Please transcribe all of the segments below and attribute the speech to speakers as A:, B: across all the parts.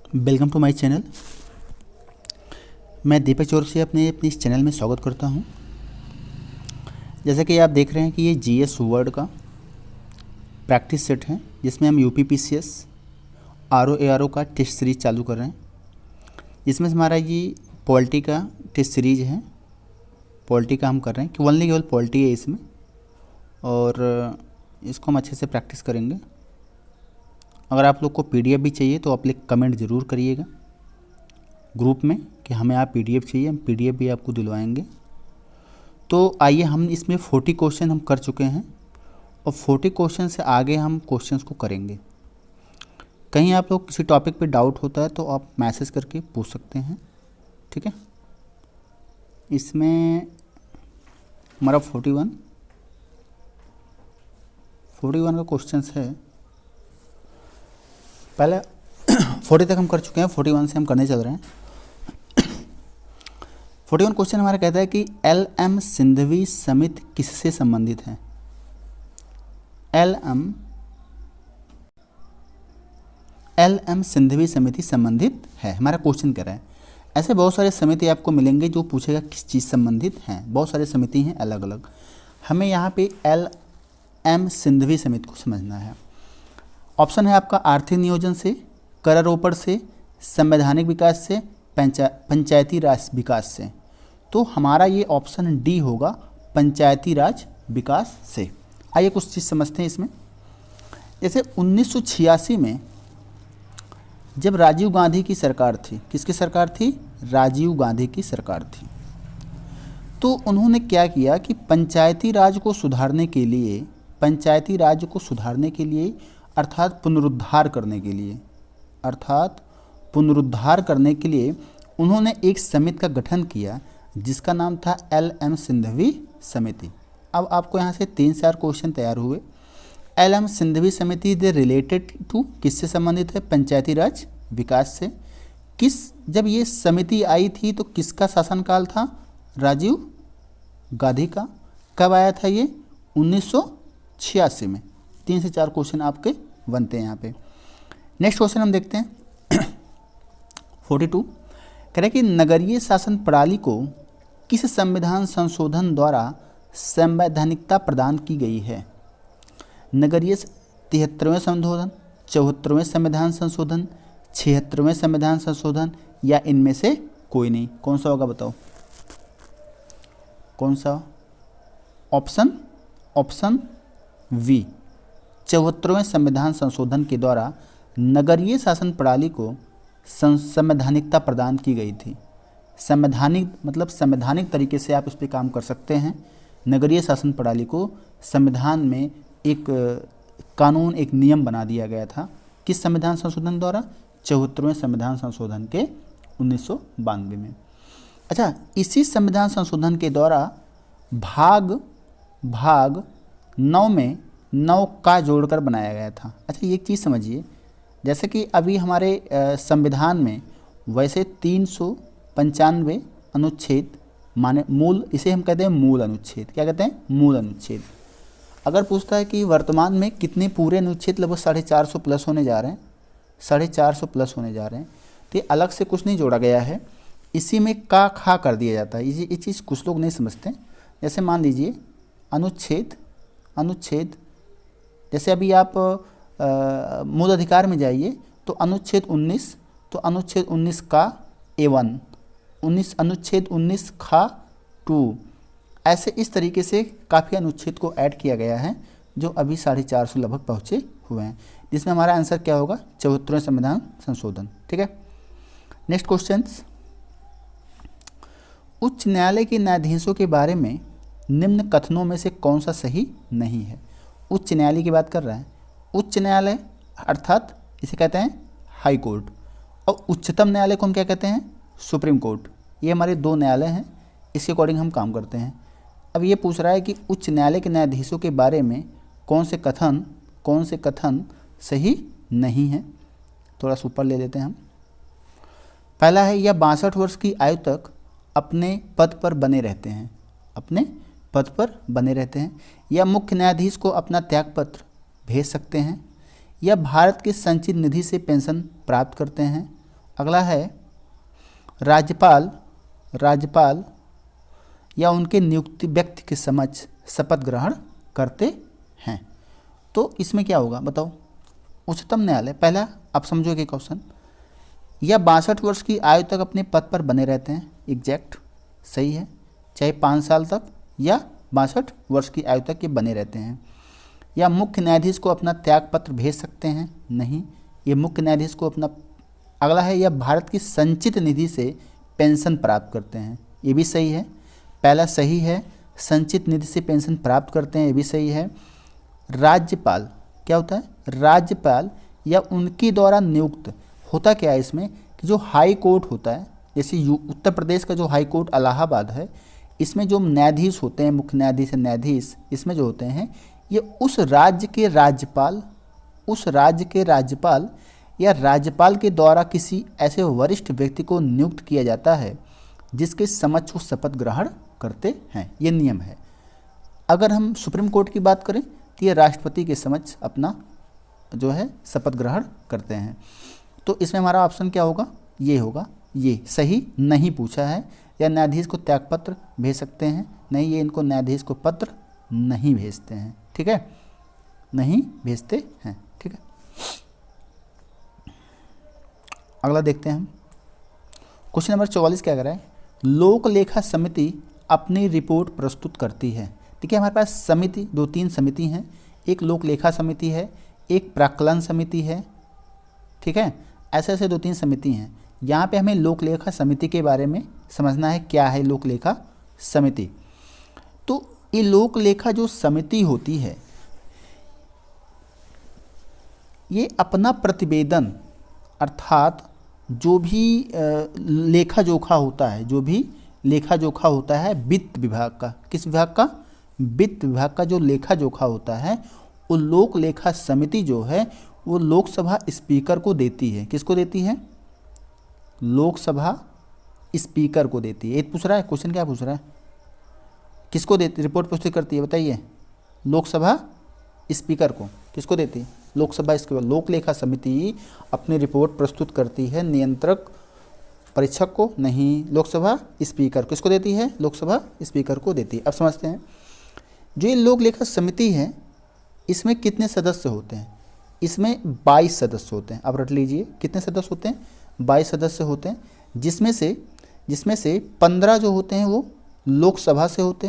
A: Welcome to my channel. मैं दीपक चौरसिया अपने इस चैनल में स्वागत करता हूं। जैसा कि आप देख रहे हैं कि ये जीएस वर्ड का प्रैक्टिस सेट है, जिसमें हम यूपीपीसीएस आरओ एआरओ का टेस्ट सीरीज चालू कर रहे हैं। इसमें हमारा ये पॉलिटी का टेस्ट सीरीज है। पॉलिटी का हम कर रहे हैं कि ओनली केवल पॉलिटी है इसमें, और इसको हम अच्छे से प्रैक्टिस करेंगे। अगर आप लोग को पीडीएफ भी चाहिए तो आप लोग कमेंट ज़रूर करिएगा ग्रुप में कि हमें आप पीडीएफ चाहिए, हम पीडीएफ भी आपको दिलवाएंगे। तो आइए, हम इसमें 40 क्वेश्चन हम कर चुके हैं और 40 क्वेश्चन से आगे हम क्वेश्चंस को करेंगे। कहीं आप लोग किसी टॉपिक पे डाउट होता है तो आप मैसेज करके पूछ सकते हैं, ठीक है। इसमें हमारा 41 का क्वेश्चंस है। पहले 40 तक हम कर चुके हैं, 41 से हम करने चल रहे हैं। 41 क्वेश्चन हमारा कहता है कि एल.एम. सिंघवी समिति किससे संबंधित है। एल.एम. सिंघवी समिति संबंधित है, हमारा क्वेश्चन कह रहा है। ऐसे बहुत सारे समिति आपको मिलेंगे जो पूछेगा किस चीज़ संबंधित हैं। बहुत सारे समिति हैं अलग अलग, हमें यहाँ पे एल.एम. सिंघवी समिति को समझना है। ऑप्शन है आपका आर्थिक नियोजन से, करारोपण से, संवैधानिक विकास से, पंचायती राज विकास से। तो हमारा ये ऑप्शन डी होगा, पंचायती राज विकास से। आइए कुछ चीज़ समझते हैं इसमें। जैसे 1986 में जब राजीव गांधी की सरकार थी, किसकी सरकार थी? राजीव गांधी की सरकार थी। तो उन्होंने क्या किया कि पंचायती राज को सुधारने के लिए अर्थात पुनरुद्धार करने के लिए उन्होंने एक समिति का गठन किया जिसका नाम था एल.एम. सिंघवी समिति। अब आपको यहाँ से 3-4 क्वेश्चन तैयार हुए। एल.एम. सिंघवी समिति इज रिलेटेड टू, किससे संबंधित है? पंचायती राज विकास से। जब ये समिति आई थी तो किसका शासनकाल था? राजीव गांधी का। कब आया था ये? 1986 में। 3 से 4 क्वेश्चन आपके बनते हैं यहाँ पे। नेक्स्ट क्वेश्चन हम देखते हैं 42। कह रहे कि नगरीय शासन प्रणाली को किस संविधान संशोधन द्वारा संवैधानिकता प्रदान की गई है? नगरीय 73वें संशोधन, 74वें संविधान संशोधन, 76वें संविधान संशोधन, या इनमें से कोई नहीं। कौन सा होगा बताओ? कौन सा? ऑप्शन वी, 74वें संविधान संशोधन के द्वारा नगरीय शासन प्रणाली को संवैधानिकता प्रदान की गई थी। संवैधानिक तरीके से आप इस पर काम कर सकते हैं। नगरीय शासन प्रणाली को संविधान में एक कानून, एक नियम बना दिया गया था। किस संविधान संशोधन द्वारा? 74वें संविधान संशोधन के 1992 में। अच्छा, इसी संविधान संशोधन के द्वारा भाग 9 में 9 का जोड़कर बनाया गया था। अच्छा, ये चीज़ समझिए, जैसे कि अभी हमारे संविधान में वैसे 395 अनुच्छेद माने मूल, इसे हम कहते हैं मूल अनुच्छेद। क्या कहते हैं? मूल अनुच्छेद। अगर पूछता है कि वर्तमान में कितने पूरे अनुच्छेद, लगभग 450 प्लस होने जा रहे हैं, 450 प्लस होने जा रहे हैं। तो ये अलग से कुछ नहीं जोड़ा गया है, इसी में का खा कर दिया जाता है। ये चीज़ कुछ लोग नहीं समझते। जैसे मान लीजिए अनुच्छेद जैसे अभी आप मूल अधिकार में जाइए तो अनुच्छेद 19, तो अनुच्छेद 19 का A1, अनुच्छेद 19 खा 2, ऐसे इस तरीके से काफ़ी अनुच्छेद को ऐड किया गया है जो अभी 450 लगभग पहुँचे हुए हैं, जिसमें हमारा आंसर क्या होगा? 74वें संविधान संशोधन। ठीक है। नेक्स्ट क्वेश्चन, उच्च न्यायालय के न्यायाधीशों के बारे में निम्न कथनों में से कौन सा सही नहीं है? उच्च न्यायालय की बात कर रहा है। उच्च न्यायालय अर्थात इसे कहते हैं हाई कोर्ट, और उच्चतम न्यायालय को हम क्या कहते हैं? Supreme court. ये हमारे 2 न्यायालय हैं, इसके अकॉर्डिंग हम काम करते हैं। अब ये पूछ रहा है कि उच्च न्यायालय के न्यायाधीशों के बारे में कौन से कथन सही नहीं है। थोड़ा सा ऊपर ले लेते हैं हम। पहला है, यह 62 वर्ष की आयु तक अपने पद पर बने रहते हैं, या मुख्य न्यायाधीश को अपना त्यागपत्र भेज सकते हैं, या भारत के संचित निधि से पेंशन प्राप्त करते हैं, अगला है राज्यपाल या उनके नियुक्ति व्यक्ति के समक्ष शपथ ग्रहण करते हैं। तो इसमें क्या होगा बताओ? उच्चतम न्यायालय, पहला आप समझोगे क्वेश्चन, या 62 वर्ष की आयु तक अपने पद पर बने रहते हैं, एग्जैक्ट सही है, चाहे 5 साल तक या 62 वर्ष की आयु तक ये बने रहते हैं। या मुख्य न्यायाधीश को अपना त्याग पत्र भेज सकते हैं, नहीं, ये मुख्य न्यायाधीश को अपना। अगला है या भारत की संचित निधि से पेंशन प्राप्त करते हैं, ये भी सही है, पहला सही है, संचित निधि से पेंशन प्राप्त करते हैं, ये भी सही है। राज्यपाल क्या होता है? राज्यपाल या उनके द्वारा नियुक्त, होता क्या है इसमें कि जो हाई कोर्ट होता है, जैसे उत्तर प्रदेश का जो हाई कोर्ट इलाहाबाद है, इसमें जो न्यायाधीश होते हैं, मुख्य न्यायाधीश न्यायाधीश इसमें जो होते हैं, ये उस राज्य के राज्यपाल या राज्यपाल के द्वारा किसी ऐसे वरिष्ठ व्यक्ति को नियुक्त किया जाता है जिसके समक्ष वो शपथ ग्रहण करते हैं, ये नियम है। अगर हम सुप्रीम कोर्ट की बात करें तो ये राष्ट्रपति के समक्ष अपना जो है शपथ ग्रहण करते हैं। तो इसमें हमारा ऑप्शन क्या होगा? ये होगा, ये सही नहीं पूछा है। या न्यायाधीश को त्यागपत्र भेज सकते हैं, नहीं, ये इनको न्यायाधीश को पत्र नहीं भेजते हैं, ठीक है, नहीं भेजते हैं, ठीक है। अगला देखते हैं हम, क्वेश्चन नंबर 44 क्या कर रहा है? लोक लेखा समिति अपनी रिपोर्ट प्रस्तुत करती है। ठीक है, हमारे पास समिति 2-3 समिति हैं, एक लोक लेखा समिति है, एक प्राक्कलन समिति है, ठीक है, ऐसे 2-3 समिति हैं। यहाँ पे हमें लोक लेखा समिति के बारे में समझना है, क्या है लोक लेखा समिति। तो ये लोक लेखा जो समिति होती है, ये अपना प्रतिवेदन अर्थात जो भी लेखा जोखा होता है, जो भी लेखा जोखा होता है वित्त विभाग का, किस विभाग का? वित्त विभाग का जो लेखा जोखा होता है, वो लोक लेखा समिति जो है वो लोकसभा स्पीकर को देती है। किसको देती है? लोकसभा स्पीकर को देती है। ये पूछ रहा है क्वेश्चन, क्या पूछ रहा है? किसको देती, रिपोर्ट प्रस्तुत करती है बताइए? लोकसभा स्पीकर को। किसको देती है? लोकसभा स्पीकर। लोक लेखा समिति अपनी रिपोर्ट प्रस्तुत करती है नियंत्रक परीक्षक को नहीं, लोकसभा स्पीकर। किसको देती है? लोकसभा स्पीकर को देती है। अब समझते हैं, जो ये लोक लेखा समिति है इसमें कितने सदस्य होते हैं? इसमें 22 सदस्य होते हैं। अब रट लीजिए, कितने सदस्य होते हैं? 22 सदस्य होते हैं, जिसमें से 15 जो होते हैं वो लोकसभा से होते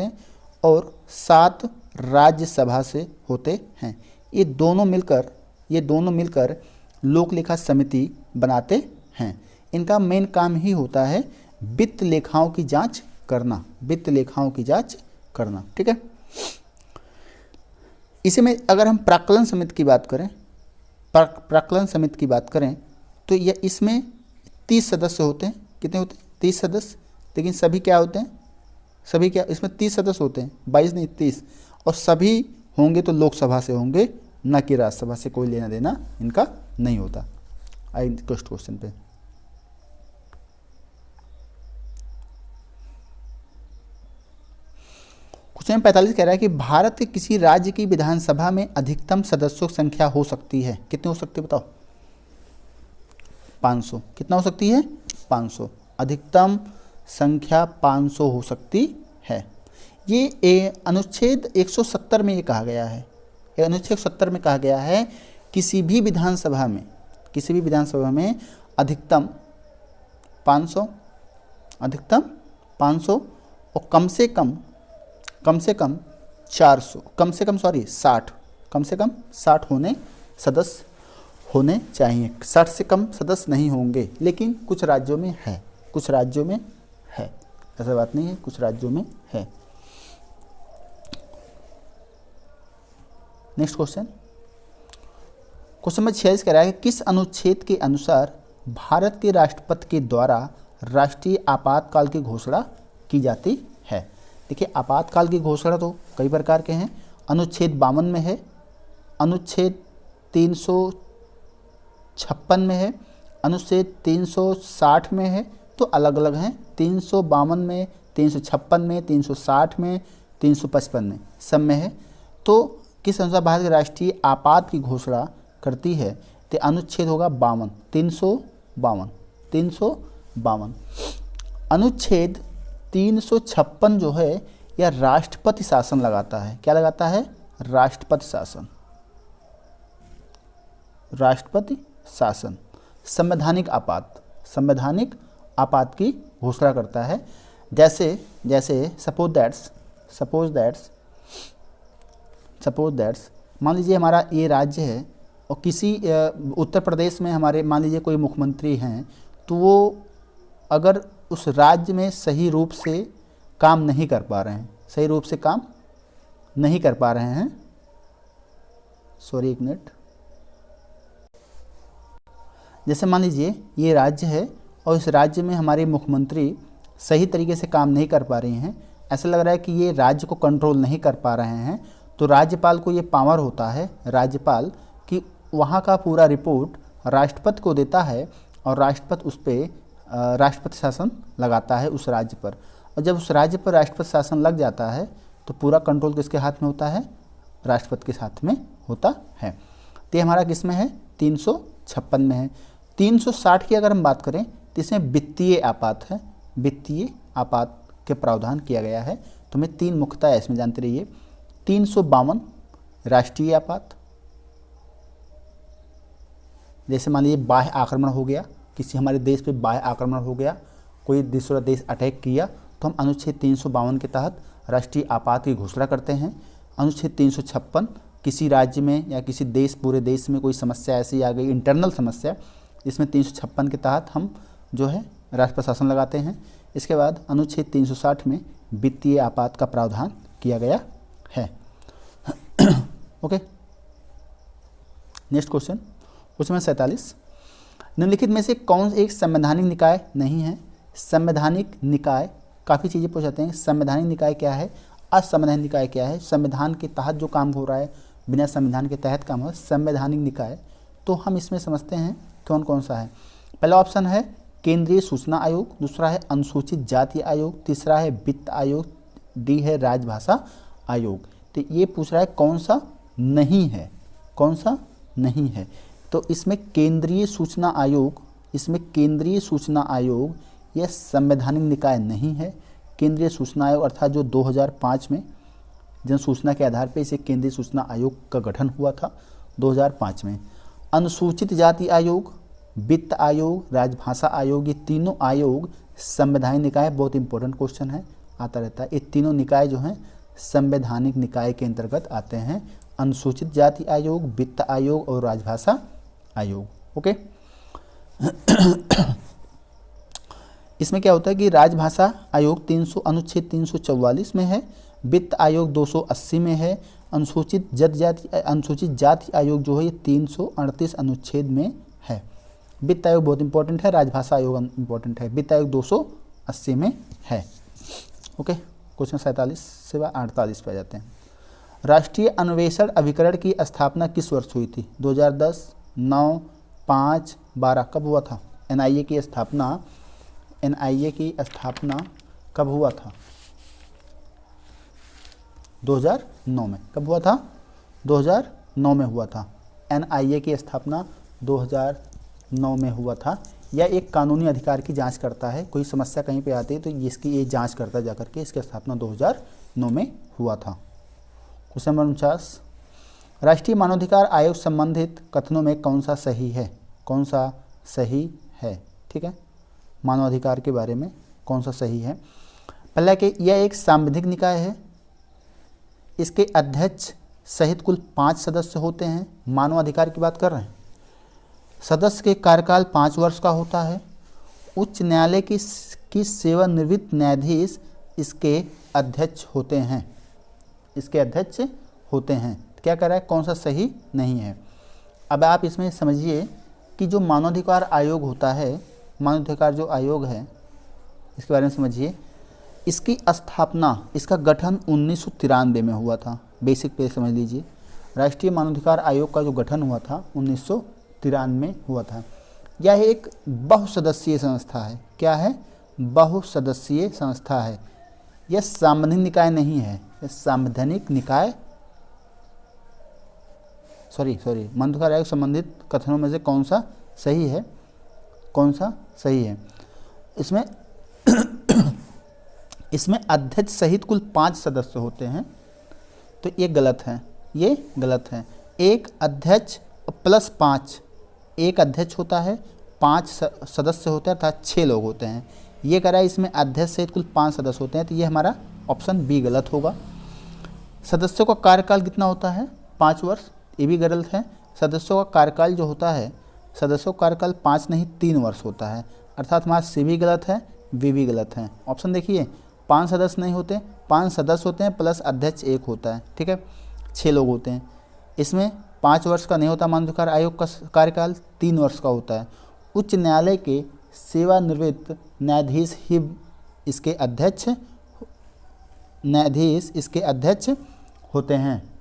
A: हैं, और 7 राज्यसभा से होते हैं। ये दोनों मिलकर लोक लेखा समिति बनाते हैं। इनका मेन काम ही होता है वित्त लेखाओं की जांच करना, ठीक है। इसी में अगर हम प्राक्कलन समिति की बात करें तो ये इसमें 30 सदस्य होते हैं। कितने होते हैं? 30 सदस्य। लेकिन सभी क्या होते हैं? इसमें 30 सदस्य होते हैं, 22 नहीं 30, और सभी होंगे तो लोकसभा से होंगे, न कि राज्यसभा से। कोई लेना देना इनका नहीं होता। आई क्वेश्चन पे क्वेश्चन 45 कह रहा है कि भारत के किसी राज्य की विधानसभा में अधिकतम सदस्यों की संख्या हो सकती है। कितनी हो सकती है बताओ? 500। कितना हो सकती है? 500। अधिकतम संख्या 500 हो सकती है। ये अनुच्छेद 170 में ये कहा गया है। अनुच्छेद 170 में कहा गया है किसी भी विधानसभा में अधिकतम 500 और कम से कम 60 सदस्य होने चाहिए। 60 से कम सदस्य नहीं होंगे, लेकिन कुछ राज्यों में है, ऐसा बात नहीं है, कुछ राज्यों में है। नेक्स्ट क्वेश्चन नंबर 46 कह रहा है कि किस अनुच्छेद के अनुसार भारत के राष्ट्रपति के द्वारा राष्ट्रीय आपातकाल की घोषणा की जाती है? देखिए, आपातकाल की घोषणा तो कई प्रकार के हैं। अनुच्छेद 52 में है, अनुच्छेद 356 में है, अनुच्छेद 360 में है, तो अलग अलग हैं। 352 में, 356 में, 360 में, 355 में, सब में है। तो किस अनुसार भारत की राष्ट्रीय आपात की घोषणा करती है? तो अनुच्छेद होगा 52, 352। अनुच्छेद 356 जो है यह राष्ट्रपति शासन लगाता है। क्या लगाता है? राष्ट्रपति शासन। राष्ट्रपति शासन। संवैधानिक आपात की घोषणा करता है। जैसे सपोज दैट्स मान लीजिए हमारा ये राज्य है और किसी उत्तर प्रदेश में हमारे मान लीजिए कोई मुख्यमंत्री हैं, तो वो अगर उस राज्य में सही रूप से काम नहीं कर पा रहे हैं, सॉरी एक मिनट, जैसे मान लीजिए ये राज्य है और इस राज्य में हमारे मुख्यमंत्री सही तरीके से काम नहीं कर पा रही हैं, ऐसा लग रहा है कि ये राज्य को कंट्रोल नहीं कर पा रहे हैं, तो राज्यपाल को ये पावर होता है, राज्यपाल कि वहाँ का पूरा रिपोर्ट राष्ट्रपति को देता है और राष्ट्रपति उस पर राष्ट्रपति शासन लगाता है उस राज्य पर। और जब उस राज्य पर राष्ट्रपति शासन लग जाता है तो पूरा कंट्रोल किसके हाथ में होता है? राष्ट्रपति के हाथ में होता है। तो ये हमारा किस में है? 356 में है। 360 की अगर हम बात करें तो इसमें वित्तीय आपात है, वित्तीय आपात के प्रावधान किया गया है। तो हमें 3 मुख्यतः है इसमें, जानते रहिए। 352 राष्ट्रीय आपात, जैसे मान लीजिए बाह्य आक्रमण हो गया, किसी हमारे देश पे बाह्य आक्रमण हो गया, कोई दूसरा देश अटैक किया, तो हम अनुच्छेद 352 के तहत राष्ट्रीय आपात की घोषणा करते हैं। अनुच्छेद 356 किसी राज्य में या किसी देश, पूरे देश में कोई समस्या ऐसी आ गई, इंटरनल समस्या, इसमें 356 के तहत हम जो है राष्ट्रपति शासन लगाते हैं। इसके बाद अनुच्छेद 360 में वित्तीय आपात का प्रावधान किया गया है। ओके, नेक्स्ट क्वेश्चन 47, निम्नलिखित में से कौन एक संवैधानिक निकाय नहीं है? संवैधानिक निकाय काफ़ी चीज़ें पूछ जाते हैं। संवैधानिक निकाय क्या है, असंवैधानिक निकाय क्या है, संविधान के तहत जो काम हो रहा है, बिना संविधान के तहत काम हो, संवैधानिक निकाय। तो हम इसमें समझते हैं कौन कौन सा है। पहला ऑप्शन है केंद्रीय सूचना आयोग, दूसरा है अनुसूचित जाति आयोग, तीसरा है वित्त आयोग, डी है राजभाषा आयोग। तो ये पूछ रहा है कौन सा नहीं है, कौन सा नहीं है। तो इसमें केंद्रीय सूचना आयोग यह संवैधानिक निकाय नहीं है। केंद्रीय सूचना आयोग अर्थात जो 2005 में जन सूचना के आधार पर इसे केंद्रीय सूचना आयोग का गठन हुआ था 2005 में। अनुसूचित जाति आयोग, वित्त आयोग, राजभाषा आयोग, ये तीनों आयोग संवैधानिक निकाय। बहुत इंपॉर्टेंट क्वेश्चन है, आता रहता है। ये तीनों निकाय जो हैं संवैधानिक निकाय के अंतर्गत आते हैं। अनुसूचित जाति आयोग, वित्त आयोग और राजभाषा आयोग। ओके, इसमें क्या होता है कि राजभाषा आयोग अनुच्छेद 344 में है, वित्त आयोग 280 में है, अनुसूचित जाति आयोग जो है ये 338 अनुच्छेद में है। वित्त आयोग बहुत इंपॉर्टेंट है, राजभाषा आयोग इंपॉर्टेंट है। वित्त आयोग 280 में है। ओके, क्वेश्चन 47 से 48 पे आ जाते हैं। राष्ट्रीय अन्वेषण अभिकरण की स्थापना किस वर्ष हुई थी? 2010, 9, 5, 12 कब हुआ था? एनआईए की स्थापना कब हुआ था? 2009 में। कब हुआ था? 2009 में हुआ था। एनआईए की स्थापना 2009 में हुआ था। यह एक कानूनी अधिकार की जांच करता है। कोई समस्या कहीं पे आती है तो इसकी ये जांच करता है जाकर के। इसकी स्थापना 2009 में हुआ था। क्वेश्चन नंबर 49, राष्ट्रीय मानवाधिकार आयोग संबंधित कथनों में कौन सा सही है? कौन सा सही है? ठीक है, मानवाधिकार के बारे में कौन सा सही है? पहला कि यह एक सांविधिक निकाय है। इसके अध्यक्ष सहित कुल 5 सदस्य होते हैं। मानवाधिकार की बात कर रहे हैं। सदस्य के कार्यकाल 5 वर्ष का होता है। उच्च न्यायालय की सेवानिवृत्त न्यायाधीश इसके अध्यक्ष होते हैं। क्या कह रहा है? कौन सा सही नहीं है? अब आप इसमें समझिए कि जो मानवाधिकार आयोग होता है, मानवाधिकार जो आयोग है, इसके बारे में समझिए। इसकी स्थापना, इसका गठन 1993 में हुआ था। बेसिक पे समझ लीजिए। राष्ट्रीय मानवाधिकार आयोग का जो गठन हुआ था 1993 में हुआ था। यह एक बहुसदस्यीय संस्था है। क्या है? बहुसदस्यीय संस्था है। यह संवैधानिक निकाय नहीं है। यह संवैधानिक निकाय सॉरी मध्यकार आयोग संबंधित कथनों में से कौन सा सही है, कौन सा सही है? इसमें इसमें अध्यक्ष सहित कुल 5 सदस्य होते हैं, तो ये गलत है, ये गलत है। एक अध्यक्ष प्लस 5, एक अध्यक्ष होता है, 5 सदस्य होते हैं, अर्थात 6 लोग होते हैं। ये कह रहा है इसमें अध्यक्ष सहित कुल 5 सदस्य होते हैं, तो ये हमारा ऑप्शन बी गलत होगा। सदस्यों का कार्यकाल कितना होता है? 5 वर्ष, ये भी गलत है। सदस्यों का कार्यकाल जो होता है, सदस्यों का कार्यकाल 5 नहीं 3 वर्ष होता है, अर्थात हमारा सी भी गलत है, वी भी गलत है। ऑप्शन देखिए, 5 सदस्य नहीं होते, 5 सदस्य होते हैं प्लस अध्यक्ष 1 होता है, ठीक है, 6 लोग होते हैं। इसमें 5 वर्ष का नहीं होता, मानवाधिकार आयोग का कार्यकाल 3 वर्ष का होता है। उच्च न्यायालय के सेवानिवृत्त न्यायाधीश ही इसके अध्यक्ष, न्यायाधीश इसके अध्यक्ष होते हैं।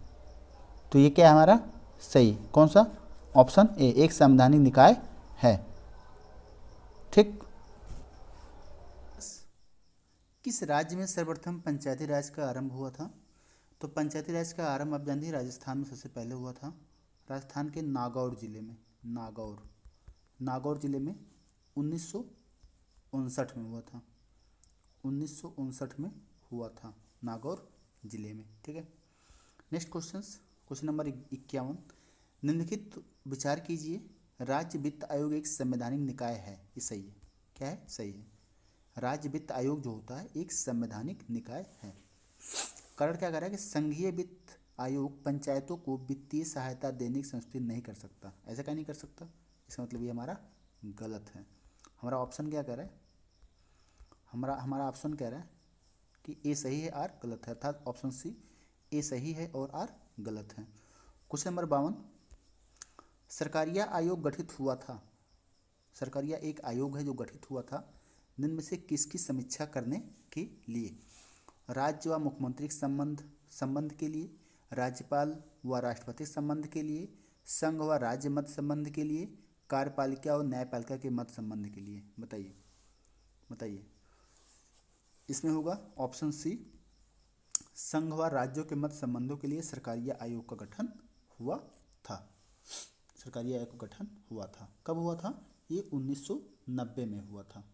A: तो ये क्या है हमारा सही, कौन सा? ऑप्शन ए, एक संवैधानिक निकाय है। ठीक। किस राज्य में सर्वप्रथम पंचायती राज का आरंभ हुआ था? तो पंचायती राज का आरंभ आप जानते हैं राजस्थान में सबसे पहले हुआ था, राजस्थान के नागौर जिले में, नागौर जिले में 1959 में हुआ था, 1959 में हुआ था नागौर जिले में, ठीक है। नेक्स्ट क्वेश्चन नंबर 51, निम्नलिखित विचार कीजिए, राज्य वित्त आयोग एक संवैधानिक निकाय है, ये सही है, क्या है? सही है। राज्य वित्त आयोग जो होता है एक संवैधानिक निकाय है। कारण क्या कर रहा है कि संघीय वित्त आयोग पंचायतों को वित्तीय सहायता देने की संस्तुति नहीं कर सकता। ऐसा क्या नहीं कर सकता? इसका मतलब ये हमारा गलत है। हमारा ऑप्शन क्या कह रहा है? हमारा ऑप्शन कह रहा है कि ए सही है, आर गलत है, अर्थात ऑप्शन सी ए सही है और आर गलत है। क्वेश्चन नंबर 52, सरकारिया आयोग गठित हुआ था, सरकारिया एक आयोग है जो गठित हुआ था, निम्न में से किसकी समीक्षा करने के लिए? राज्य व मुख्यमंत्री संबंध के लिए, राज्यपाल व राष्ट्रपति संबंध के लिए, संघ व राज्य मत संबंध के लिए, कार्यपालिका और न्यायपालिका के मत संबंध के लिए? बताइए। इसमें होगा ऑप्शन सी, संघ व राज्यों के मत संबंधों के लिए सरकारिया आयोग का गठन हुआ था। सरकारिया आयोग का गठन हुआ था, कब हुआ था? ये 1990 में हुआ था,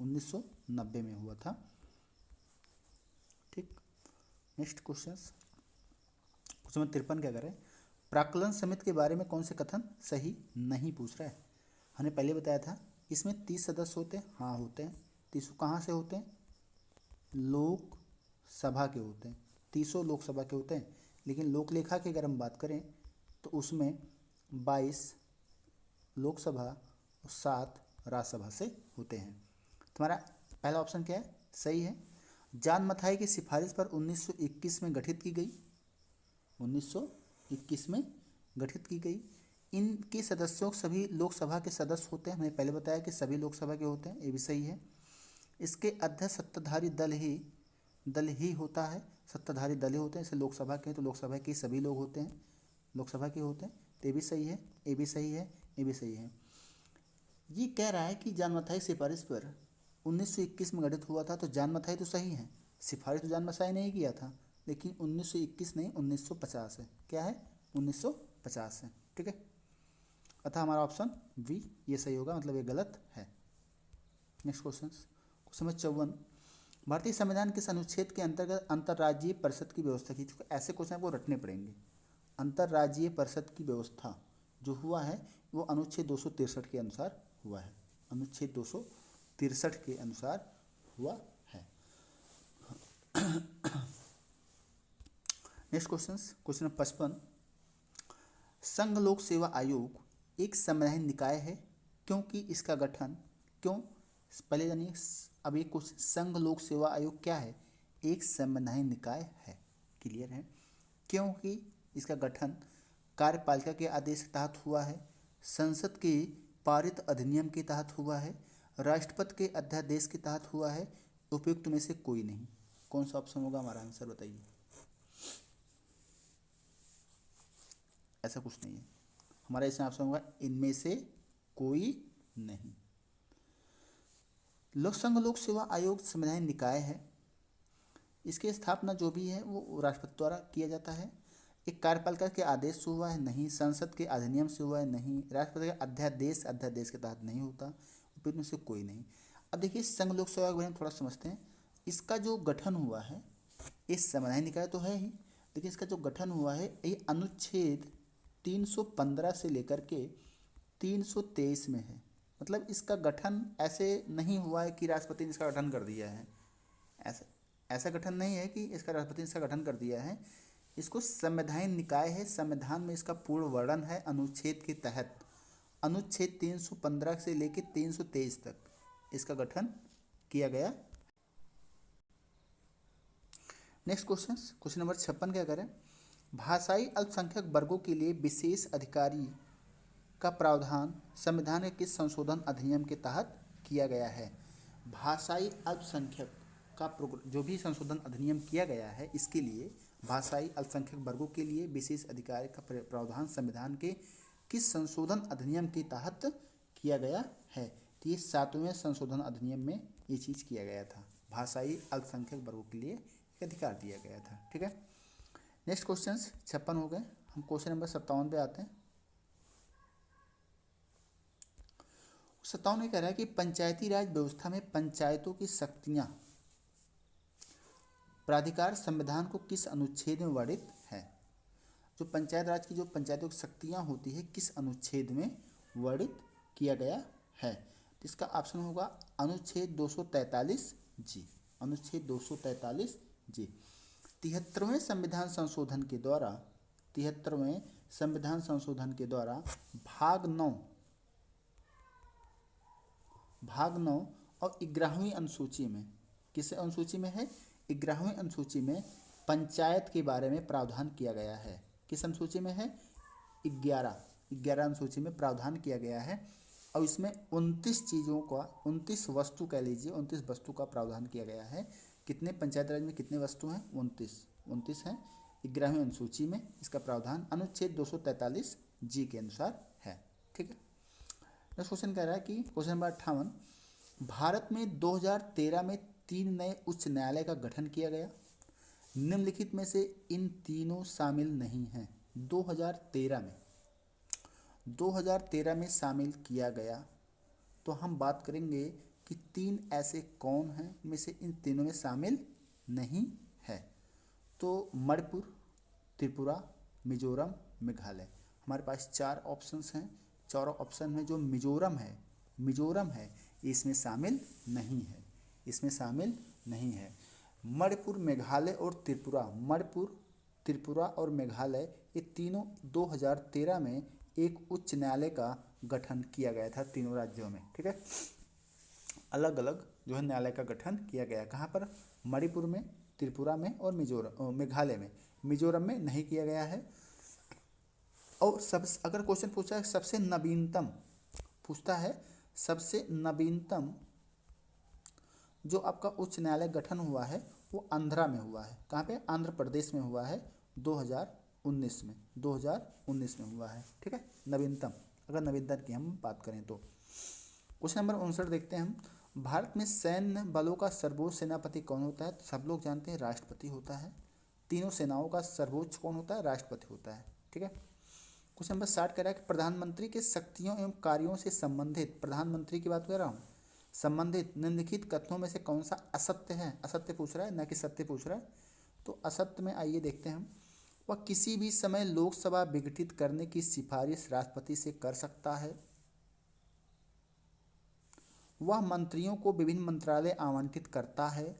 A: 1990 में हुआ था, ठीक। नेक्स्ट क्वेश्चन नंबर 53 क्या कर रहे हैं? प्राक्कलन समिति के बारे में कौन से कथन सही नहीं पूछ रहा है? हमने पहले बताया था इसमें 30 सदस्य होते हैं, हाँ होते हैं। 30 कहाँ से होते हैं? लोकसभा के होते हैं, 30 लोकसभा के होते हैं। लेकिन लोकलेखा की अगर हम बात करें तो उसमें 22 लोकसभा और 7 राज्यसभा से होते हैं। तुम्हारा पहला ऑप्शन क्या है? सही है। जान मथाई की सिफारिश पर 1921 में गठित की गई, 1921 में गठित की गई। इनके सदस्यों सभी लोकसभा के सदस्य होते हैं, हमने पहले बताया कि सभी लोकसभा के होते हैं, ये भी सही है। इसके अध्यक्ष सत्ताधारी दल ही होता है, सत्ताधारी दल ही होते हैं। जैसे लोकसभा के हैं तो लोकसभा के सभी लोग होते हैं, लोकसभा के होते हैं, तो ये भी सही है, ये भी सही है, ये भी सही है। ये कह रहा है कि जान मथाई सिफारिश पर 1921 में गठित हुआ था, तो जान मथाई तो सही है, सिफारिश तो जान मथाई नहीं किया था, लेकिन 1921 नहीं 1950 है, क्या है? 1950 है, ठीक है। अतः हमारा ऑप्शन बी ये सही होगा, मतलब ये गलत है। नेक्स्ट क्वेश्चन नंबर 54, भारतीय संविधान किस अनुच्छेद के अंतर्गत अंतर्राज्यीय परिषद की व्यवस्था की? ऐसे क्वेश्चन आपको रटने पड़ेंगे। अंतर्राज्यीय परिषद की व्यवस्था जो हुआ है वो अनुच्छेद 263 के अनुसार हुआ है, अनुच्छेद 263 के अनुसार हुआ है। नेक्स्ट क्वेश्चन नंबर 55, संघ लोक सेवा आयोग एक संवैधानिक निकाय है क्योंकि इसका गठन क्यों? पहले जानिए, अब एक क्वेश्चन, संघ लोक सेवा आयोग क्या है? एक संवैधानिक निकाय है, क्लियर है। क्योंकि इसका गठन कार्यपालिका के आदेश के तहत हुआ है, संसद के पारित अधिनियम के तहत हुआ है, राष्ट्रपति के अध्यादेश के तहत हुआ है, उपयुक्त में से कोई नहीं। कौन सा ऑप्शन होगा हमारा आंसर? बताइए। ऐसा कुछ नहीं है, हमारा इसमें ऑप्शन होगा इनमें से कोई नहीं। संघ लोक सेवा आयोग संवैधानिक निकाय है, इसकी स्थापना जो भी है वो राष्ट्रपति द्वारा किया जाता है। एक कार्यपालिका के आदेश से हुआ है? नहीं। संसद के अधिनियम से हुआ है? नहीं। राष्ट्रपति का अध्यादेश के तहत नहीं होता। उपयुक्त में से कोई नहीं। अब देखिए संघ लोक सेवा के बारे में थोड़ा समझते हैं। इसका जो गठन हुआ है, इस संवैधानिक निकाय तो है ही, लेकिन इसका जो गठन हुआ है ये अनुच्छेद 315 से लेकर के 323 में है। मतलब इसका गठन ऐसे नहीं हुआ है कि राष्ट्रपति ने इसका गठन कर दिया है, ऐसा गठन नहीं है कि इसका राष्ट्रपति ने इसका गठन कर दिया है। इसको संवैधानिक निकाय है, संविधान में इसका पूर्ण वर्णन है अनुच्छेद के तहत। अनुच्छेद 315 से लेकर 323 तक इसका गठन किया गया। नेक्स्ट क्वेश्चन नंबर 56 क्या करें? भाषाई अल्पसंख्यक वर्गों के लिए विशेष अधिकारी का प्रावधान संविधान के किस संशोधन अधिनियम के तहत किया गया है? भाषाई अल्पसंख्यक का जो भी संशोधन अधिनियम किया गया है, इसके लिए भाषाई अल्पसंख्यक वर्गों के लिए विशेष अधिकार का प्रावधान संविधान के किस संशोधन अधिनियम के तहत किया गया है? तो ये 7वें संशोधन अधिनियम में ये चीज़ किया गया था। भाषाई अल्पसंख्यक वर्गों के लिए एक अधिकार दिया गया था। ठीक है, नेक्स्ट क्वेश्चन 56 हो गए। हम क्वेश्चन नंबर 57 पे आते हैं। 57 में कह रहा है कि पंचायती राज व्यवस्था में पंचायतों की शक्तियां प्राधिकार संविधान को किस अनुच्छेद में वर्णित है? जो पंचायत राज की जो पंचायतों की शक्तियां होती है किस अनुच्छेद में वर्णित किया गया है? तो इसका ऑप्शन होगा अनुच्छेद 243 जी। अनुच्छेद 243 जी। 73वें संविधान संशोधन के द्वारा 73वें संविधान संशोधन के द्वारा भाग 9 और 11वीं अनुसूची में, किस अनुसूची में है? 11वीं अनुसूची में पंचायत के बारे में प्रावधान किया गया है। किस अनुसूची में है? 11 अनुसूची में प्रावधान किया गया है और इसमें 29 चीज़ों का 29 वस्तु कह लीजिए 29 वस्तु का प्रावधान किया गया है। कितने पंचायत राज में कितने वस्तु हैं? 29 हैं। 11वीं अनुसूची में इसका प्रावधान अनुच्छेद 243 जी के अनुसार है। ठीक है, नेक्स्ट क्वेश्चन कह रहा है कि क्वेश्चन नंबर 58, भारत में 2013 में 3 नए उच्च न्यायालय का गठन किया गया। निम्नलिखित में से इन तीनों शामिल नहीं हैं। 2013 में शामिल किया गया, तो हम बात करेंगे कि 3 ऐसे कौन हैं इनमें से इन तीनों में शामिल नहीं है। तो मणिपुर, त्रिपुरा, मिजोरम, मेघालय। हमारे पास 4 ऑप्शंस हैं। चारों ऑप्शन में जो मिजोरम है इसमें शामिल नहीं है, इसमें शामिल नहीं है। मणिपुर, मेघालय और त्रिपुरा और मेघालय ये तीनों 2013 में एक उच्च न्यायालय का गठन किया गया था तीनों राज्यों में। ठीक है, अलग अलग जो है न्यायालय का गठन किया गया। कहाँ पर? मणिपुर में, त्रिपुरा में और मेघालय में। मिजोरम में नहीं किया गया है। और अगर क्वेश्चन पूछा है सबसे नवीनतम, पूछता है सबसे नवीनतम जो आपका उच्च न्यायालय गठन हुआ है वो आंध्रा में हुआ है। कहाँ पे? आंध्र प्रदेश में हुआ है 2019 में हुआ है। ठीक है, नवीनतम, अगर नवीनतम की हम बात करें तो। क्वेश्चन नंबर 59 देखते हैं हम। भारत में सैन्य बलों का सर्वोच्च सेनापति कौन होता है? सब लोग जानते हैं राष्ट्रपति होता है। तीनों सेनाओं का सर्वोच्च कौन होता है? राष्ट्रपति होता है। ठीक है, क्वेश्चन नंबर 60 कह रहा है कि प्रधानमंत्री के शक्तियों एवं कार्यों से संबंधित, प्रधानमंत्री की बात कर रहा हूँ, संबंधित निम्नलिखित कथनों में से कौन सा असत्य है? असत्य पूछ रहा है, न कि सत्य पूछ रहा है। तो असत्य में आइए देखते हैं हम। वह किसी भी समय लोकसभा विघटित करने की सिफारिश राष्ट्रपति से कर सकता है। वह मंत्रियों को विभिन्न मंत्रालय आवंटित करता है।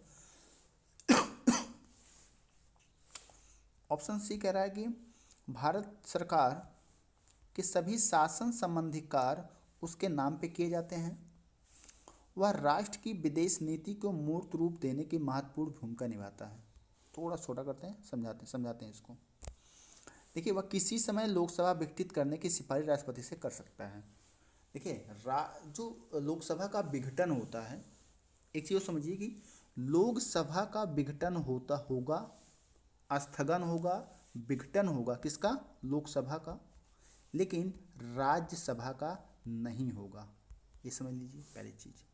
A: ऑप्शन सी कह रहा है कि भारत सरकार के सभी शासन संबंधी कार्य उसके नाम पे किए जाते हैं। वह राष्ट्र की विदेश नीति को मूर्त रूप देने की महत्वपूर्ण भूमिका निभाता है। थोड़ा छोटा करते हैं, समझाते हैं इसको। देखिए, वह किसी समय लोकसभा विघटित करने की सिफारिश राष्ट्रपति से कर सकता है। देखिए, जो लोकसभा का विघटन होता है, एक चीज़ समझिए कि लोकसभा का विघटन होगा, स्थगन होगा, विघटन होगा किसका? लोकसभा का, लेकिन राज्यसभा का नहीं होगा। ये समझ लीजिए पहली चीज़।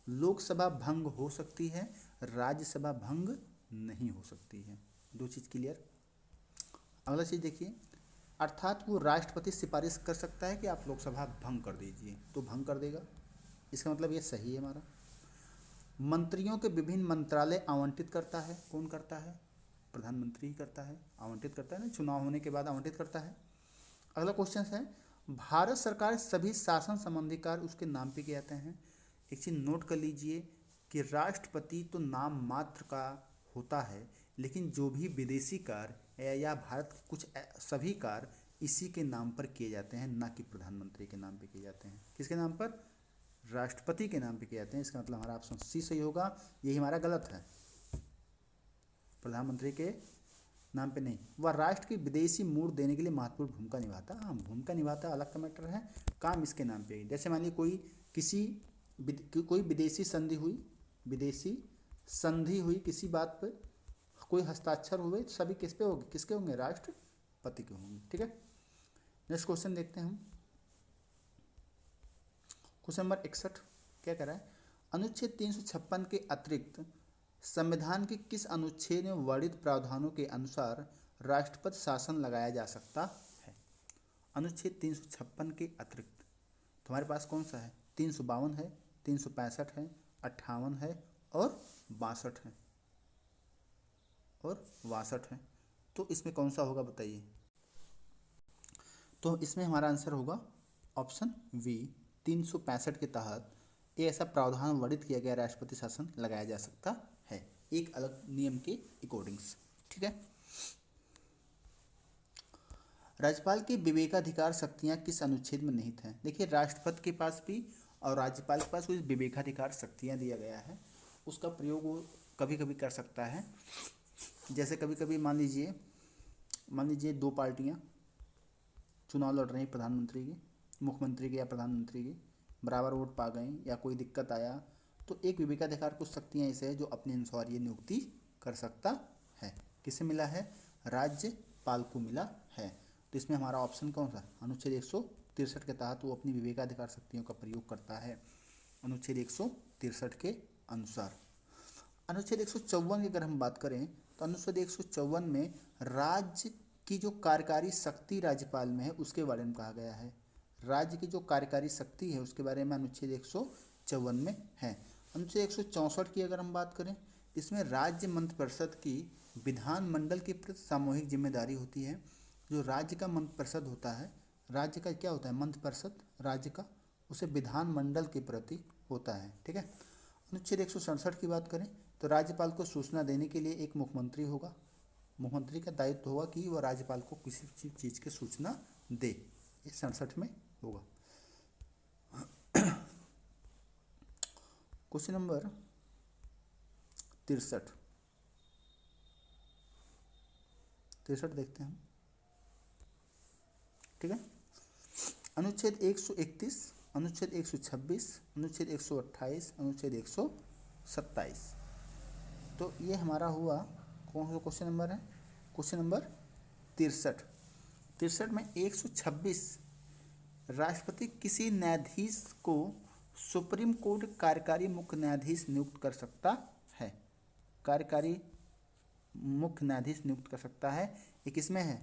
A: लोकसभा भंग हो सकती है, राज्यसभा भंग नहीं हो सकती है। 2 चीज़ क्लियर। अगला चीज़ देखिए, अर्थात वो राष्ट्रपति सिफारिश कर सकता है कि आप लोकसभा भंग कर दीजिए, तो भंग कर देगा, इसका मतलब ये सही है हमारा। मंत्रियों के विभिन्न मंत्रालय आवंटित करता है, कौन करता है? प्रधानमंत्री ही करता है, आवंटित करता है ना, चुनाव होने के बाद आवंटित करता है। अगला क्वेश्चन है, भारत सरकार सभी शासन संबंधी कार्य उसके नाम पे किए जाते हैं। एक चीज़ नोट कर लीजिए कि राष्ट्रपति तो नाम मात्र का होता है, लेकिन जो भी विदेशी कार्य या भारत के कुछ सभी कार्य इसी के नाम पर किए जाते हैं, ना कि प्रधानमंत्री के नाम पे किए जाते हैं। किसके नाम पर? राष्ट्रपति के नाम पे किए जाते हैं। इसका मतलब हमारा ऑप्शन सी सही होगा, यही हमारा गलत है, प्रधानमंत्री के नाम पे नहीं। वह राष्ट्र की विदेशी मूड देने के लिए महत्वपूर्ण भूमिका निभाता। हाँ, भूमिका निभाता अलग का मैटर है, काम इसके नाम पे। जैसे मान लीजिए कोई विदेशी संधि हुई किसी बात पर, कोई हस्ताक्षर हुए, तो सभी किस पे होंगे? किसके होंगे? राष्ट्रपति के होंगे। ठीक है, नेक्स्ट क्वेश्चन देखते हैं हम। क्वेश्चन नंबर 61 क्या कह रहा है? अनुच्छेद 356 के अतिरिक्त संविधान के किस अनुच्छेद में वर्णित प्रावधानों के अनुसार राष्ट्रपति शासन लगाया जा सकता है? अनुच्छेद 356 के अतिरिक्त तुम्हारे पास कौन सा है? 352 है, 365 है, 58 है और 62 है। तो इसमें कौन सा होगा बताइए? तो इसमें हमारा आंसर होगा ऑप्शन वी, 365 के तहत एक ऐसा प्रावधान वर्णित किया गया राष्ट्रपति शासन लगाया जा सकता है, एक अलग नियम के अकॉर्डिंग्स। ठीक है, राज्यपाल की विवेकाधिकार शक्तियां किस अनुच्छेद में निहित हैं? देखिए, राष्ट्रपति के पास भी और राज्यपाल के पास कुछ विवेकाधिकार शक्तियां दिया गया है, उसका प्रयोग वो कभी कभी कर सकता है। जैसे कभी कभी मान लीजिए दो पार्टियां चुनाव लड़ रही, प्रधानमंत्री की, मुख्यमंत्री की या प्रधानमंत्री की, बराबर वोट पा गई या कोई दिक्कत आया, तो एक विवेकाधिकार कुछ शक्तियाँ ऐसे है जो अपने अनुसार ये नियुक्ति कर सकता है। किसे मिला है? राज्यपाल को मिला है। तो इसमें हमारा ऑप्शन कौन सा? अनुच्छेद 163 के तहत वो अपनी विवेकाधिकार शक्तियों का प्रयोग करता है, अनुच्छेद 163 के अनुसार। अनुच्छेद 154 की अगर हम बात करें तो अनुच्छेद 154 में राज्य की जो कार्यकारी शक्ति राज्यपाल में है उसके बारे में कहा गया है। राज्य की जो कार्यकारी शक्ति है उसके बारे में अनुच्छेद 154 में है। अनुच्छेद 164 की अगर हम बात करें, इसमें राज्य मंत्रिपरिषद की विधानमंडल के प्रति सामूहिक जिम्मेदारी होती है। जो राज्य का मंत्रिपरिषद होता है, राज्य का क्या होता है? मंत्रिपरिषद राज्य का, उसे विधानमंडल के प्रति होता है। ठीक है, अनुच्छेद 167 की बात करें तो राज्यपाल को सूचना देने के लिए एक मुख्यमंत्री होगा। मुख्यमंत्री का दायित्व होगा कि वह राज्यपाल को किसी चीज़ की सूचना दे। ये 67 में होगा। क्वेश्चन नंबर 63 देखते हैं हम। ठीक है, अनुच्छेद 131, अनुच्छेद 126, अनुच्छेद 128, अनुच्छेद 127। तो ये हमारा हुआ कौन सा क्वेश्चन नंबर है? क्वेश्चन नंबर 63 में 126, राष्ट्रपति किसी न्यायाधीश को सुप्रीम कोर्ट कार्यकारी मुख्य न्यायाधीश नियुक्त कर सकता है। कार्यकारी मुख्य न्यायाधीश नियुक्त कर सकता है, ये किसमें है?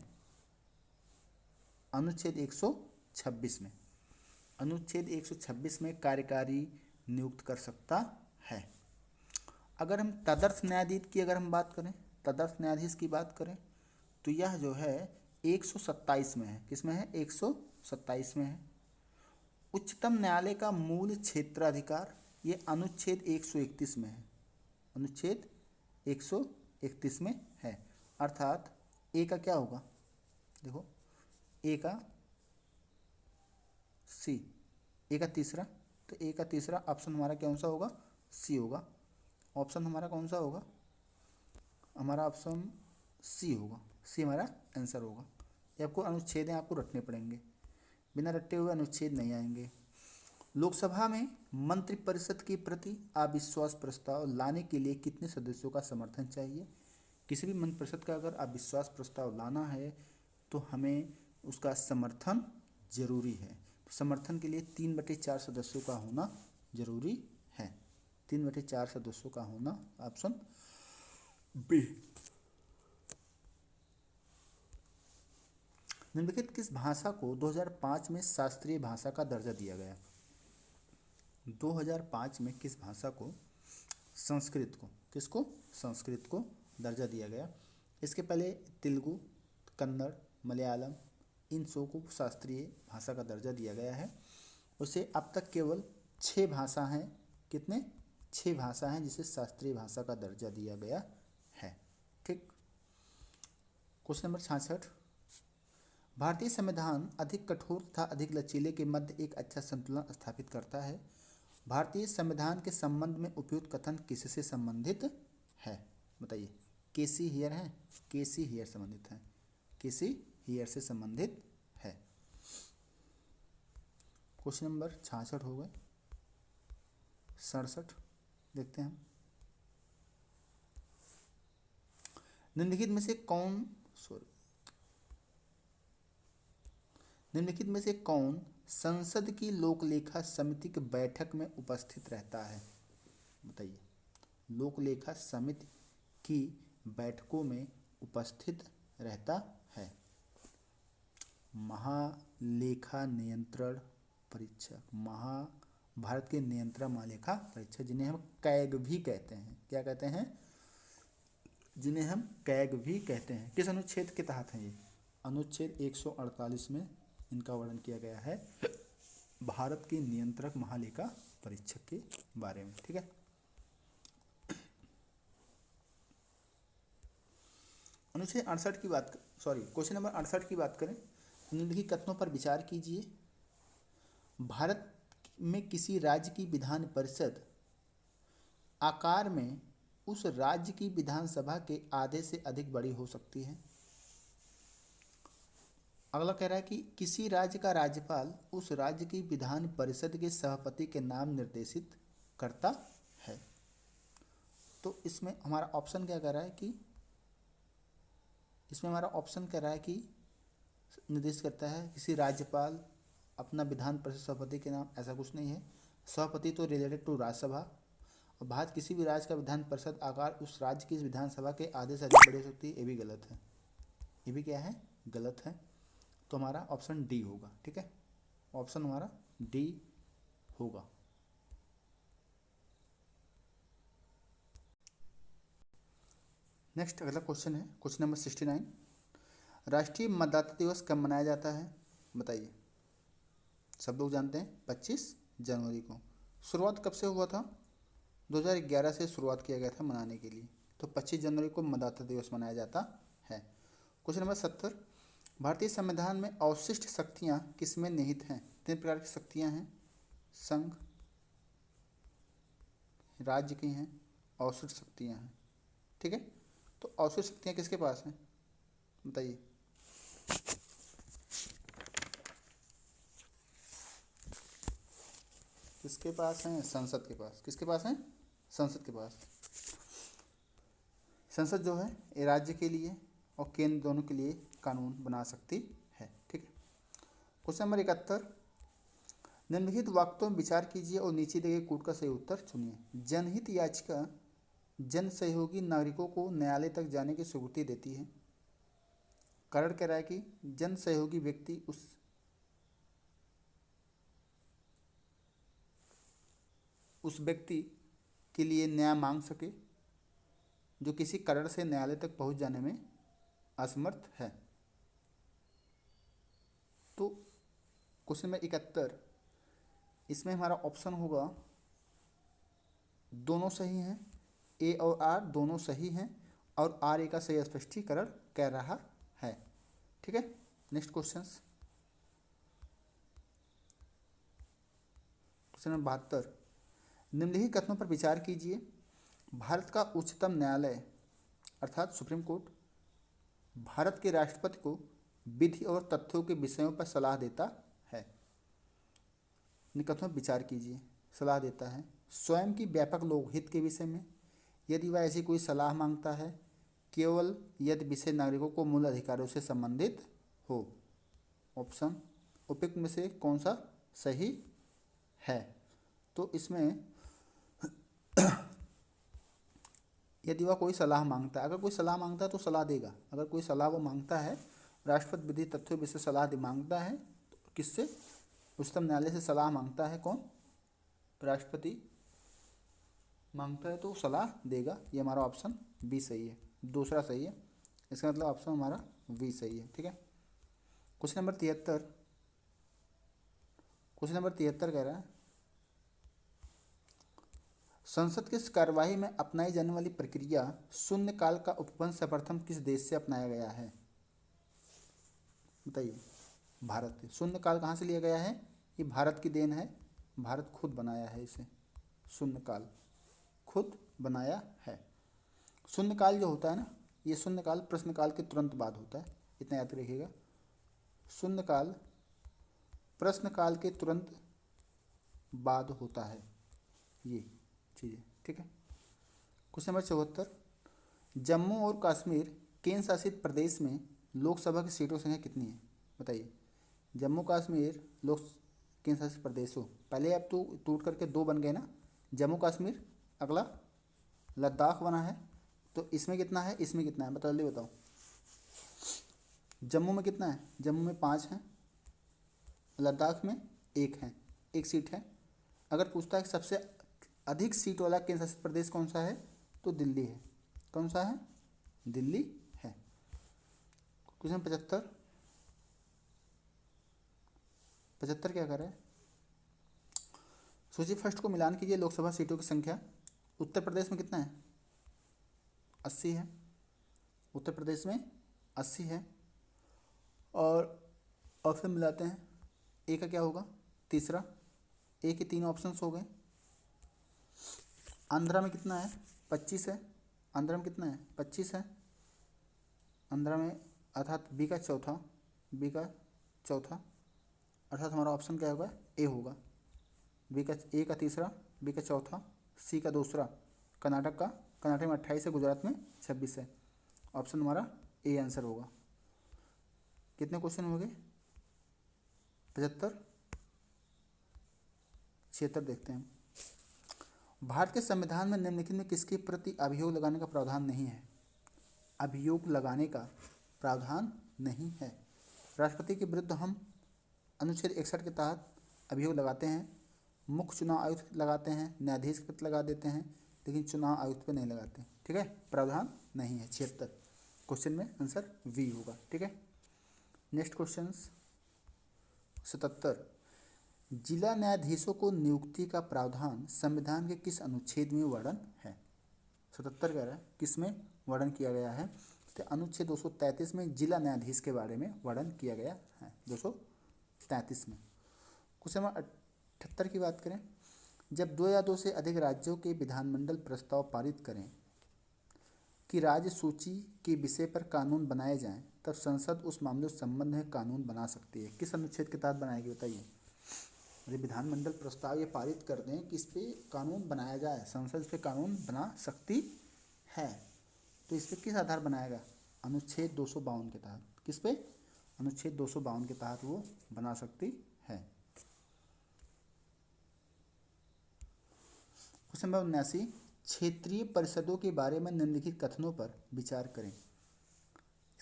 A: अनुच्छेद 126 में। अनुच्छेद 126 में कार्यकारी नियुक्त कर सकता है। अगर हम तदर्थ न्यायाधीश की अगर हम बात करें, तदर्थ न्यायाधीश की बात करें तो यह जो है 127 में है। किस में है? 127 में है। उच्चतम न्यायालय का मूल क्षेत्राधिकार, ये अनुच्छेद 131 में है। अनुच्छेद 131 में है, अर्थात ए का क्या होगा? देखो, ए का सी, ए का तीसरा, तो ए का तीसरा ऑप्शन हमारा कौन सा होगा? सी होगा। ऑप्शन हमारा कौन सा होगा? हमारा ऑप्शन सी होगा। सी हमारा आंसर होगा। ये आपको अनुच्छेद हैं, आपको रटने पड़ेंगे, बिना रटे हुए अनुच्छेद नहीं आएंगे। लोकसभा में मंत्रिपरिषद के प्रति अविश्वास प्रस्ताव लाने के लिए कितने सदस्यों का समर्थन चाहिए? किसी भी मंत्रिपरिषद का अगर अविश्वास प्रस्ताव लाना है तो हमें उसका समर्थन जरूरी है। तो समर्थन के लिए 3/4 सदस्यों का होना जरूरी है। 3/4 सदस्यों का होना, ऑप्शन बी। निम्नलिखित किस भाषा को 2005 में शास्त्रीय भाषा का दर्जा दिया गया? 2005 में किस भाषा को, संस्कृत को, किसको, संस्कृत को दर्जा दिया गया? इसके पहले तेलुगु, कन्नड़, मलयालम, इन शो को शास्त्रीय भाषा का दर्जा दिया गया है। उसे अब तक केवल 6 भाषा हैं, कितने, 6 भाषा हैं जिसे शास्त्रीय भाषा का दर्जा दिया गया है। ठीक। क्वेश्चन नंबर 66, भारतीय संविधान अधिक कठोर तथा अधिक लचीले के मध्य एक अच्छा संतुलन स्थापित करता है। भारतीय संविधान के संबंध में उपयुक्त कथन किससे संबंधित है? बताइए। केसी हियर है, केसी हियर संबंधित है, केसी हियर से संबंधित है। क्वेश्चन नंबर 66 हो गए। 67 देखते हैं हम। निम्नलिखित में से कौन संसद की लोकलेखा समिति की बैठक में उपस्थित रहता है? बताइए। लोकलेखा समिति की बैठकों में उपस्थित रहता है। महालेखा नियंत्रण परीक्षक, भारत के नियंत्रण महालेखा परीक्षक, जिन्हें हम कैग भी कहते हैं। क्या कहते हैं? जिन्हें हम कैग भी कहते हैं। किस अनुच्छेद के तहत हैं ये? अनुच्छेद 148 में इनका वर्णन किया गया है, भारत के नियंत्रक महालेखा परीक्षक के बारे में। ठीक है। अनुच्छेद 68 की बात, क्वेश्चन नंबर 68 की बात करें। निम्नलिखित कथनों पर विचार कीजिए। भारत में किसी राज्य की विधान परिषद आकार में उस राज्य की विधानसभा के आधे से अधिक बड़ी हो सकती है। अगला कह रहा है कि किसी राज्य का राज्यपाल उस राज्य की विधान परिषद के सभापति के नाम निर्देशित करता है। तो इसमें हमारा ऑप्शन क्या कह रहा है कि, इसमें हमारा ऑप्शन कह रहा है कि निर्देश करता है किसी राज्यपाल अपना विधान परिषद सभापति के नाम, ऐसा कुछ नहीं है। सभापति तो रिलेटेड टू राज्यसभा, और भारत किसी भी राज्य का विधान परिषद आकार उस राज्य की विधानसभा के आधे से अधिक बड़ी हो सकती है, ये भी गलत है। ये भी क्या है? गलत है। तो हमारा ऑप्शन डी होगा। ठीक है, ऑप्शन हमारा डी होगा। नेक्स्ट अगला क्वेश्चन है, क्वेश्चन नंबर 69, राष्ट्रीय मतदाता दिवस कब मनाया जाता है? बताइए। सब लोग जानते हैं 25 जनवरी को। शुरुआत कब से हुआ था? 2011 से शुरुआत किया गया था मनाने के लिए। तो 25 जनवरी को मतदाता दिवस मनाया जाता है। क्वेश्चन नंबर 70, भारतीय संविधान में अवशिष्ट शक्तियाँ किसमें निहित हैं? 3 प्रकार की शक्तियाँ हैं, संघ, राज्य की हैं, अवशिष्ट शक्तियाँ हैं। ठीक है, तो अवशिष्ट शक्तियाँ किसके पास हैं? बताइए। किसके पास हैं? संसद के पास। किसके पास हैं? संसद के पास। संसद जो है ये राज्य के लिए और केंद्र दोनों के लिए कानून बना सकती है। ठीक है। क्वेश्चन नंबर 71, निम्नलिखित वाक्यों में विचार कीजिए और नीचे दिए गए कूट का सही उत्तर चुनिए। जनहित याचिका जन सहयोगी नागरिकों को न्यायालय तक जाने की स्वीकृति देती है। कारण कह रहा है कि जन सहयोगी व्यक्ति उस व्यक्ति के लिए न्याय मांग सके जो किसी कारण से न्यायालय तक पहुंच जाने में असमर्थ है। तो क्वेश्चन नंबर 71, इसमें हमारा ऑप्शन होगा दोनों सही हैं, ए और आर दोनों सही हैं, और आर ए का सही स्पष्टीकरण कह रहा है। ठीक है। नेक्स्ट क्वेश्चन, क्वेश्चन नंबर 72, निम्नलिखित कथनों पर विचार कीजिए। भारत का उच्चतम न्यायालय अर्थात सुप्रीम कोर्ट भारत के राष्ट्रपति को विधि और तथ्यों के विषयों पर सलाह देता है। इन कथनों पर विचार कीजिए। सलाह देता है स्वयं की व्यापक लोकहित के विषय में, यदि वह ऐसी कोई सलाह मांगता है, केवल यदि विषय नागरिकों को मूल अधिकारों से संबंधित हो। ऑप्शन उपयुक्त में से कौन सा सही है? तो इसमें यदि वह कोई सलाह मांगता है, अगर कोई सलाह मांगता है तो सलाह देगा। अगर कोई सलाह वो मांगता है राष्ट्रपति विधि तथ्यों विषय सलाह मांगता है तो किससे? उच्चतम न्यायालय से सलाह मांगता है कौन? राष्ट्रपति मांगता है तो सलाह देगा। ये हमारा ऑप्शन बी सही है, दूसरा सही है, इसका मतलब ऑप्शन हमारा बी सही है। ठीक है। क्वेश्चन नंबर 73, क्वेश्चन नंबर 73 कह रहा है संसद की कार्यवाही में अपनाई जाने वाली प्रक्रिया शून्यकाल का उपबंध सर्वप्रथम किस देश से अपनाया गया है? बताइए। भारत। शून्यकाल कहाँ से लिया गया है? ये भारत की देन है, भारत खुद बनाया है इसे, शून्यकाल खुद बनाया है। शून्यकाल जो होता है ना, ये शून्यकाल प्रश्नकाल के तुरंत बाद होता है, इतना याद रखिएगा। शून्यकाल प्रश्नकाल के तुरंत बाद होता है ये चीज़ें। ठीक है। क्वेश्चन नंबर 74, जम्मू और कश्मीर केंद्र शासित प्रदेश में लोकसभा की सीटों की संख्या कितनी है? बताइए। जम्मू कश्मीर लोक केंद्र शासित प्रदेश हो, पहले अब तो टूट करके दो बन गए ना, जम्मू कश्मीर, अगला लद्दाख बना है, तो इसमें कितना है, इसमें कितना है, बताओ, जल्दी बताओ। जम्मू में कितना है? जम्मू में 5 हैं, लद्दाख में 1 है, 1 सीट है। अगर पूछता है कि सबसे अधिक सीट वाला केंद्र शासित प्रदेश कौन सा है, तो दिल्ली है। कौन सा है? दिल्ली है। क्वेश्चन 75, 75 क्या कर रहा है? सूची फर्स्ट को मिलान कीजिए लोकसभा सीटों की संख्या। उत्तर प्रदेश में कितना है? 80 है, उत्तर प्रदेश में 80 है। और ऑप्शन मिलाते हैं, ए का क्या होगा? तीसरा, ए के 3 ऑप्शंस हो गए। आंध्रा में कितना है? 25 है। आंध्रा में कितना है? 25 है आंध्रा में, अर्थात बी का चौथा, बी का चौथा, अर्थात हमारा ऑप्शन क्या होगा? ए होगा। बी का, ए का तीसरा, बी का चौथा, सी का दूसरा। कर्नाटक का, कर्नाटक में 28 है, गुजरात में 26 है। ऑप्शन हमारा ए आंसर होगा। कितने क्वेश्चन हो गए? 75, 76 देखते हैं। भारत के संविधान में निम्नलिखित में किसके प्रति अभियोग लगाने का प्रावधान नहीं है? अभियोग लगाने का प्रावधान नहीं है। राष्ट्रपति के विरुद्ध हम अनुच्छेद 61 के तहत अभियोग लगाते हैं, मुख्य चुनाव आयुक्त लगाते हैं, न्यायाधीश के प्रति लगा देते हैं, लेकिन चुनाव आयुक्त पे नहीं लगाते। ठीक है, प्रावधान नहीं है। 76 क्वेश्चन में आंसर वी होगा। ठीक है। नेक्स्ट क्वेश्चन 77, जिला न्यायाधीशों को नियुक्ति का प्रावधान संविधान के किस अनुच्छेद में वर्णन है? 77 कह रहा है किस में वर्णन किया गया है? तो अनुच्छेद 233 में जिला न्यायाधीश के बारे में वर्णन किया गया है, 233 में। क्वेश्चन नंबर 78 की बात करें, जब 2 या 2 से अधिक राज्यों के विधानमंडल प्रस्ताव पारित करें कि राज्य सूची के विषय पर कानून बनाए जाएं, तब संसद उस मामले संबंध में कानून बना सकती है। किस अनुच्छेद के तहत बनाएगी? बताइए। यदि विधानमंडल प्रस्ताव ये पारित कर दें कि इस पर कानून बनाया जाए, संसद इस पर कानून बना सकती है, तो इस पर किस आधार बनाएगा? अनुच्छेद 252 के तहत। किस पे? अनुच्छेद 252 के तहत वो बना सकती है। क्वेश्चन नंबर 79, क्षेत्रीय परिषदों के बारे में निम्नलिखित कथनों पर विचार करें।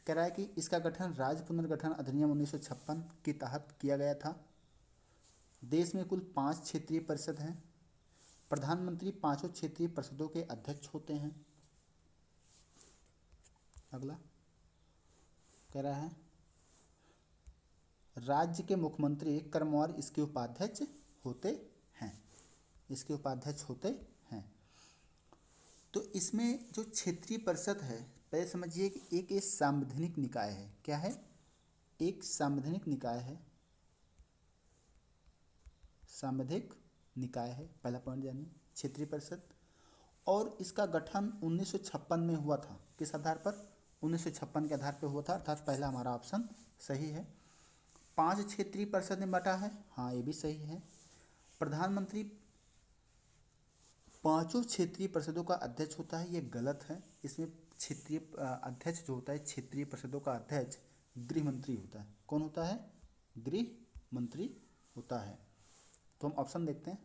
A: कह रहा है कि इसका गठन राज्य पुनर्गठन अधिनियम 1956 के तहत किया गया था। देश में कुल 5 क्षेत्रीय परिषद हैं। प्रधानमंत्री 5 क्षेत्रीय परिषदों के अध्यक्ष होते हैं। अगला कह रहा है राज्य के मुख्यमंत्री क्रमवार इसके उपाध्यक्ष होते हैं, इसके उपाध्यक्ष होते हैं। तो इसमें जो क्षेत्रीय परिषद है, पहले समझिए कि एक संवैधानिक निकाय है। क्या है? एक संवैधानिक निकाय है, संवैधानिक निकाय है, पहला पॉइंट जानिए क्षेत्रीय परिषद। और इसका गठन 1956 में हुआ था। किस आधार पर? 1956 के आधार पर हुआ था, अर्थात पहला हमारा ऑप्शन सही है। 5 क्षेत्रीय परिषद में बटा है, हाँ ये भी सही है। प्रधानमंत्री 5 क्षेत्रीय परिषदों का अध्यक्ष होता है, ये गलत है। इसमें क्षेत्रीय अध्यक्ष जो होता है, क्षेत्रीय परिषदों का अध्यक्ष गृह मंत्री होता है। कौन होता है? गृह मंत्री होता है। तो हम ऑप्शन देखते हैं,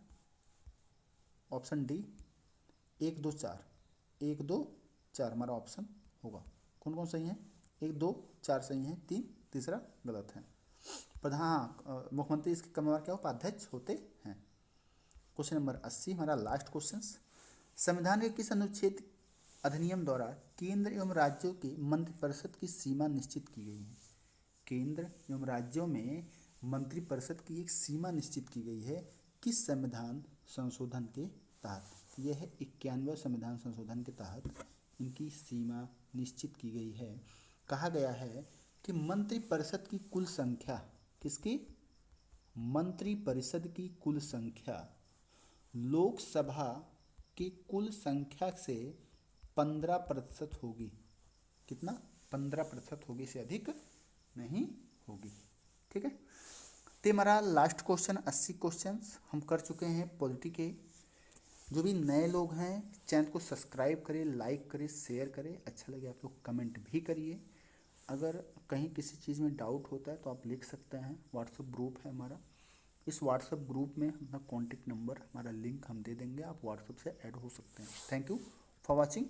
A: ऑप्शन डी 1 2 4, 1 2 4 हमारा ऑप्शन होगा। कौन कौन सही है? 1 2 4 सही है, 3 तीसरा गलत है। मुख्यमंत्री इसके क्रमवार क्या उपाध्यक्ष होते हैं। क्वेश्चन नंबर 80 हमारा लास्ट क्वेश्चन, संविधान के किस अनुच्छेद अधिनियम द्वारा केंद्र एवं राज्यों की मंत्रिपरिषद की सीमा निश्चित की गई है। केंद्र एवं राज्यों में मंत्रिपरिषद की एक सीमा निश्चित की गई है किस संविधान संशोधन के तहत। यह है 91वें संविधान संशोधन के तहत इनकी सीमा निश्चित की गई है। कहा गया है कि मंत्रिपरिषद की कुल संख्या, किसकी, मंत्रिपरिषद की कुल संख्या लोकसभा की कुल संख्या से 15% होगी। कितना, 15% होगी, से अधिक नहीं होगी। ठीक है, तो हमारा लास्ट क्वेश्चन 80 क्वेश्चंस हम कर चुके हैं पॉलिटी के। जो भी नए लोग हैं चैनल को सब्सक्राइब करें, लाइक करें, शेयर करें, अच्छा लगे आप लोग कमेंट भी करिए। अगर कहीं किसी चीज़ में डाउट होता है तो आप लिख सकते हैं। व्हाट्सएप ग्रुप है हमारा, इस व्हाट्सएप ग्रुप में अपना कॉन्टेक्ट नंबर, हमारा लिंक हम दे देंगे, आप व्हाट्सएप से ऐड हो सकते हैं। Thank you for watching.